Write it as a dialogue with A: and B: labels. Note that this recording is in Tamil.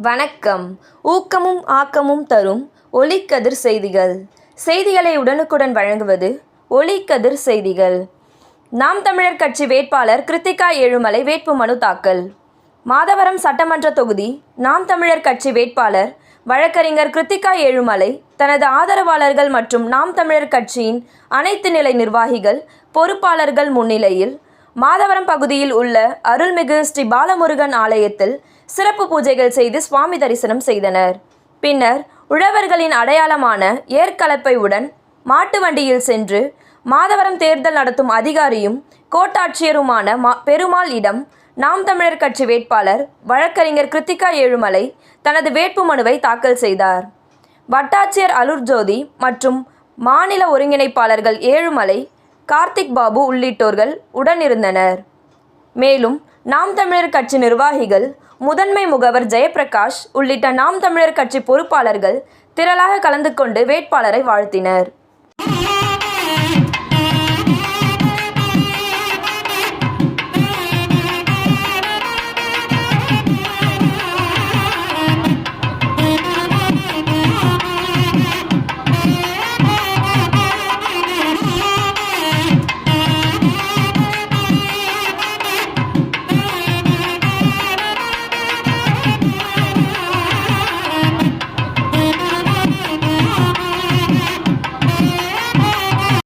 A: வணக்கம். ஊக்கமும் ஆக்கமும் தரும் ஒளிக்கதிர் செய்திகள். செய்திகளை உடனுக்குடன் வழங்குவது ஒளிக்கதிர் செய்திகள். நாம் தமிழர் கட்சி வேட்பாளர் கிருத்திகா ஏழுமலை வேட்புமனு தாக்கல். மாதவரம் சட்டமன்ற தொகுதி நாம் தமிழர் கட்சி வேட்பாளர் வழக்கறிஞர் கிருத்திகா ஏழுமலை தனது ஆதரவாளர்கள் மற்றும் நாம் தமிழர் கட்சியின் அனைத்து நிலை நிர்வாகிகள், பொறுப்பாளர்கள் முன்னிலையில் மாதவரம் பகுதியில் உள்ள அருள்மிகு ஸ்ரீ பாலமுருகன் ஆலயத்தில் சிறப்பு பூஜைகள் செய்து சுவாமி தரிசனம் செய்தனர். பின்னர் உழவர்களின் அடையாளமான ஏர்கலப்பையுடன் மாட்டு வண்டியில் சென்று மாதவரம் தேர்தல் நடத்தும் அதிகாரியும் கோட்டாட்சியருமான பெருமாள் இடம் நாம் தமிழர் கட்சி வேட்பாளர் வழக்கறிஞர் கிருத்திகா ஏழுமலை தனது வேட்புமனுவை தாக்கல் செய்தார். வட்டாட்சியர் அருள்ஜோதி மற்றும் மாநில ஒருங்கிணைப்பாளர்கள் ஏழுமலை, கார்த்திக் பாபு உள்ளிட்டோர்கள் உடனிருந்தனர். மேலும் நாம் தமிழர் கட்சி நிர்வாகிகள், முதன்மை முகவர் ஜெயபிரகாஷ் உள்ளிட்ட நாம் தமிழர் கட்சி பொறுப்பாளர்கள் திரளாக கலந்து கொண்டு வேட்பாளரை வாழ்த்தினர்.